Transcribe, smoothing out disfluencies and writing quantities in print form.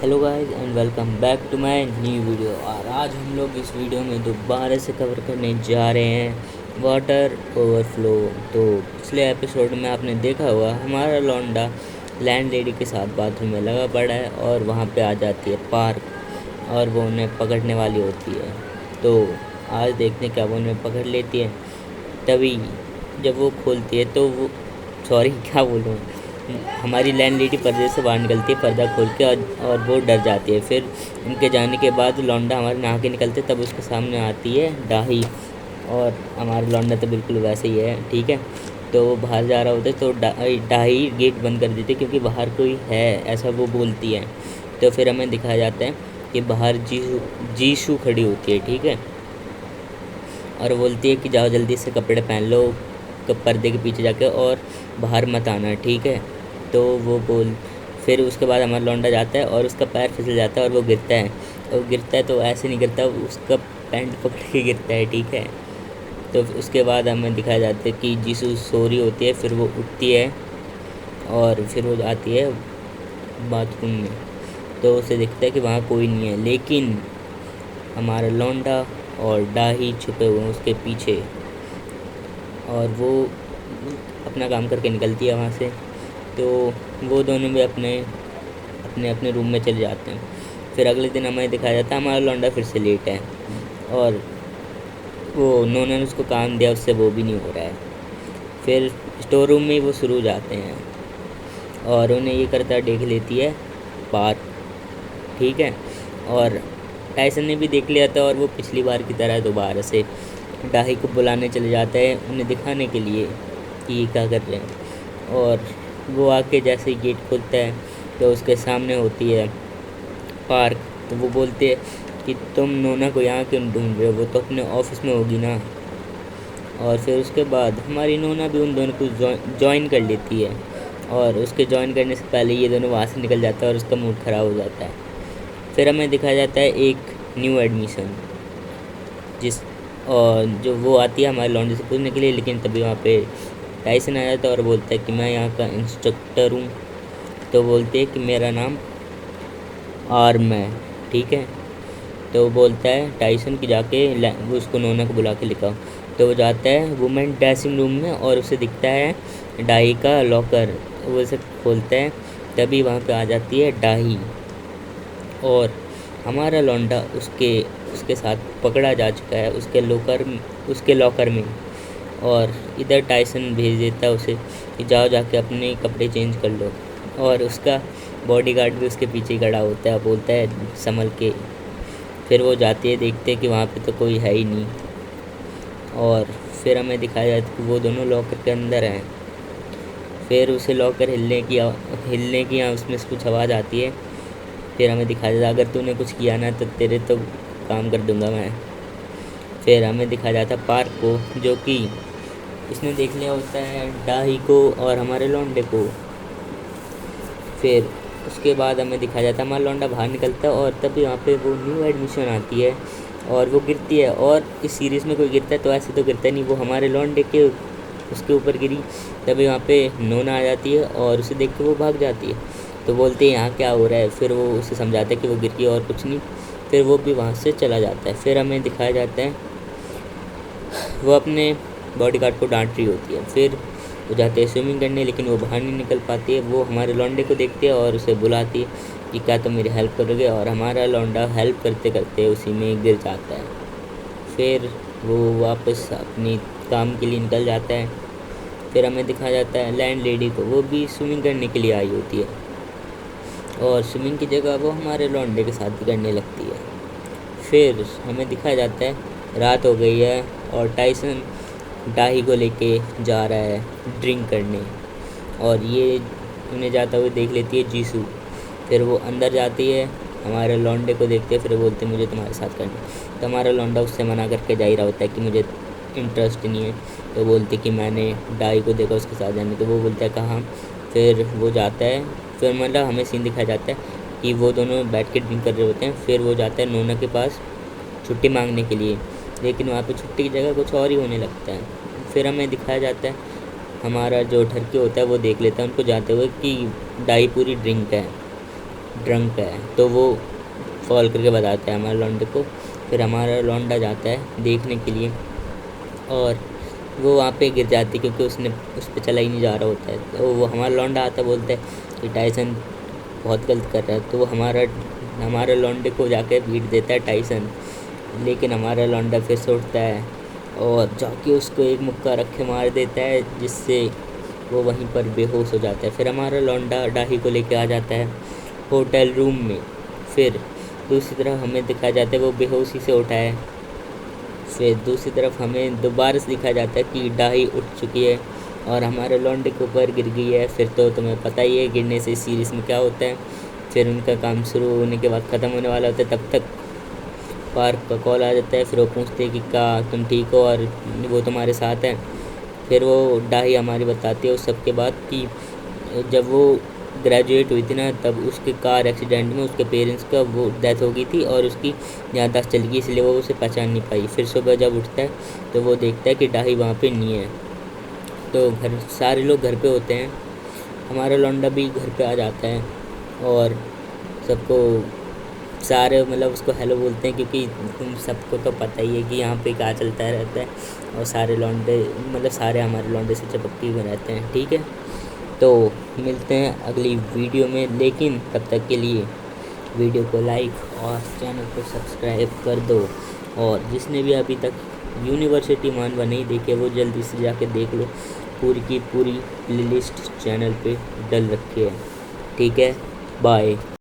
Hello guys and welcome back to my new video. और आज हम लोग इस वीडियो में दोबारा से कवर करने जा रहे हैं वाटर ओवरफ्लो। तो पिछले एपिसोड में आपने देखा हुआ हमारा लौंडा लैंड लेडी के साथ बाथरूम में लगा पड़ा है और वहाँ पे आ जाती है पार्क और वो उन्हें पकड़ने वाली होती है। तो आज देखते हैं क्या वो उन्हें पकड़ लेती है। तभी जब वो खोलती है तो वो क्या बोलूँ, हमारी लैंड लेडी पर्दे से बाहर निकलती है पर्दा खोल के और वो डर जाती है। फिर उनके जाने के बाद लौंडा हमारे नहा के निकलते तब उसके सामने आती है डाही। और हमारा लौंडा तो बिल्कुल वैसे ही है, ठीक है। तो वो बाहर जा रहा होता है तो डाही गेट बंद कर देती है क्योंकि बाहर कोई है, ऐसा वो बोलती है। तो फिर हमें दिखाया जाता है कि बाहर जीशू खड़ी होती है, ठीक है। और बोलती है कि जाओ जल्दी से कपड़े पहन लो पर्दे के पीछे जाके और बाहर मत आना, ठीक है। तो वो फिर उसके बाद हमारा लौंडा जाता है और उसका पैर फिसल जाता है और वो गिरता है। और गिरता है तो ऐसे नहीं गिरता, उसका पैंट पकड़ के गिरता है, ठीक है। तो उसके बाद हमें दिखाया जाता है कि जीसू सो रही होती है। फिर वो उठती है और फिर वो जाती है बाथरूम में। तो उसे दिखता है कि वहाँ कोई नहीं है, लेकिन हमारा लौंडा और डाही छुपे हुए हैं उसके पीछे। और वो अपना काम करके निकलती है वहाँ से। तो वो दोनों भी अपने अपने अपने रूम में चले जाते हैं। फिर अगले दिन हमें दिखाया जाता है हमारा लौंडा फिर से लेट है और वो उन्होंने उसको काम दिया, उससे वो भी नहीं हो रहा है। फिर स्टोर रूम में ही वो शुरू हो जाते हैं और उन्हें ये करता देख लेती है पार्क, ठीक है। और टाइसन ने भी देख लिया था और वो पिछली बार की तरह दोबारा से डाही को बुलाने चले जाते हैं उन्हें दिखाने के लिए कि ये क्या कर रहे हैं। और वो आके जैसे ही गेट खोलता है तो उसके सामने होती है पार्क। तो वो बोलते हैं कि तुम नोना को यहाँ क्यों ढूंढ रहे हो, वो तो अपने ऑफिस में होगी ना। और फिर उसके बाद हमारी नोना भी उन दोनों को ज्वाइन कर लेती है और उसके ज्वाइन करने से पहले ये दोनों वहाँ से निकल जाता है और उसका मूड ख़राब हो जाता है। फिर हमें दिखाया जाता है एक न्यू एडमिशन और जो वो आती है हमारे लॉन्ड्री से पूछने के लिए, लेकिन तभी वहाँ पे टाइसन आ जाता है और बोलता है कि मैं यहाँ का इंस्ट्रक्टर हूँ। तो बोलते हैं कि मेरा नाम आर्म है, ठीक है। तो वो बोलता है टाइसन की जाके वो उसको नोना को बुला के लिखा। तो वो जाता है वुमेन ड्रेसिंग रूम में और उसे दिखता है डाही का लॉकर। वो उसे खोलता है, तभी वहाँ पे आ जाती है डाही और हमारा लौंडा उसके साथ पकड़ा जा चुका है उसके लॉकर में। और इधर टाइसन भेज देता है उसे कि जाओ जाके अपने कपड़े चेंज कर लो। और उसका बॉडीगार्ड भी उसके पीछे खड़ा होता है, बोलता है संभल के। फिर वो जाती है, देखते हैं कि वहाँ पे तो कोई है ही नहीं। और फिर हमें दिखाया जाता है कि वो दोनों लॉकर के अंदर हैं। फिर उसे लॉकर हिलने की या उसमें से कुछ आवाज़ आती है। फिर हमें दिखाया जाता है अगर तूने कुछ किया ना तो तेरे तो काम कर दूंगा मैं। फिर हमें दिखाया जाता है पार्क को, जो कि इसने देख लिया होता है डाही को और हमारे लौंडे को। फिर उसके बाद हमें दिखाया जाता है हमारा लौंडा बाहर निकलता है और तभी वहाँ पे वो न्यू एडमिशन आती है और वो गिरती है। और इस सीरीज़ में कोई गिरता है तो ऐसे तो गिरता नहीं, वो हमारे लौंडे के उसके ऊपर गिरी। तभी वहाँ पे नोना आ जाती है और उसे देख के वो भाग जाती है। तो बोलते हैं यहाँ क्या हो रहा है। फिर वो उसे समझाता है कि वो गिर गई और कुछ नहीं। फिर वो भी वहाँ से चला जाता है। फिर हमें दिखाया जाता है वो अपने बॉडीगार्ड को डांट रही होती है। फिर वो जाते हैं स्विमिंग करने, लेकिन वो बाहर नहीं निकल पाती है। वो हमारे लौंडे को देखती है और उसे बुलाती है कि क्या तुम मेरी हेल्प करोगे। और हमारा लौंडा हेल्प करते करते उसी में गिर जाता है। फिर वो वापस अपनी काम के लिए निकल जाता है। फिर हमें दिखाया जाता है लैंड लेडी को, वो भी स्विमिंग करने के लिए आई होती है और स्विमिंग की जगह वो हमारे लौंडे के साथ भी करने लगती है। फिर हमें दिखाया जाता है रात हो गई है और टाइसन डाही को लेके जा रहा है ड्रिंक करने और ये उन्हें जाता हुए देख लेती है जीसू। फिर वो अंदर जाती है, हमारे लौंडे को देखते हैं, फिर बोलते हैं मुझे तुम्हारे साथ करना। तो हमारा लौंडा उससे मना करके जा ही रहा होता है कि मुझे इंटरेस्ट नहीं है। तो बोलते कि मैंने डाही को देखा उसके साथ जाने। तो वो बोलता है कहाँ। फिर वो जाता है। फिर मतलब हमें सीन दिखाया जाता है कि वो दोनों बैठ के ड्रिंक कर रहे होते हैं। फिर वो जाता है नोना के पास छुट्टी मांगने के लिए, लेकिन वहाँ पे छुट्टी की जगह कुछ और ही होने लगता है। फिर हमें दिखाया जाता है हमारा जो ठरके होता है वो देख लेता है उनको जाते हुए कि डाई पूरी ड्रिंक है। ड्रंक है। तो वो कॉल करके बताता है हमारे लौंडे को। फिर हमारा लौंडा जाता है देखने के लिए और वो वहाँ पे गिर जाती है क्योंकि उसने उस पर चला ही नहीं जा रहा होता है। तो वो हमारा लौंडा आता बोलता है कि टाइसन बहुत गलत कर रहा है। तो वो हमारे लौंडे को जाके पीट देता है टाइसन, लेकिन हमारा लौंडा फिर से उठता है और जाके उसको एक मुक्का रख के मार देता है, जिससे वो वहीं पर बेहोश हो जाता है। फिर हमारा लौंडा डाही को लेके आ जाता है होटल रूम में। फिर दूसरी तरफ हमें दिखाया जाता है वो बेहोशी से उठा है। फिर दूसरी तरफ हमें दोबारा से दिखाया जाता है कि डाही उठ चुकी है और हमारे लौंडे के ऊपर गिर गई है। फिर तो तुम्हें पता ही है गिरने से सीरीज़ में क्या होता है। फिर उनका काम शुरू होने के बाद ख़त्म होने वाला होता है, तब तक पार्क का कॉल आ जाता है। फिर वो पूछते हैं कि क्या तुम ठीक हो और वो तुम्हारे साथ है। फिर वो डाही हमारी बताती है उस सब के बाद कि जब वो ग्रेजुएट हुई थी ना, तब उसके कार एक्सीडेंट में उसके पेरेंट्स का वो डेथ हो गई थी और उसकी याददाश्त चली गई, इसलिए वो उसे पहचान नहीं पाई। फिर सुबह जब उठता है तो वो देखता है कि डाही वहाँ पे नहीं है। तो सारे लोग घर पे होते हैं। हमारा लौंडा भी घर पे आ जाता है और सबको सारे मतलब उसको हेलो बोलते हैं, क्योंकि तुम सबको तो पता ही है कि यहाँ पे क्या चलता रहता है। और सारे लौंडे मतलब सारे हमारे लौंडे से चिपके हुए रहते हैं। ठीक है, तो मिलते हैं अगली वीडियो में, लेकिन तब तक के लिए वीडियो को लाइक और चैनल को सब्सक्राइब कर दो। और जिसने भी अभी तक यूनिवर्सिटी मानवा नहीं देखे वो जल्दी से जाके देख लो, पूरी की पूरी प्लेलिस्ट चैनल पे डल रखी है। ठीक है, बाय।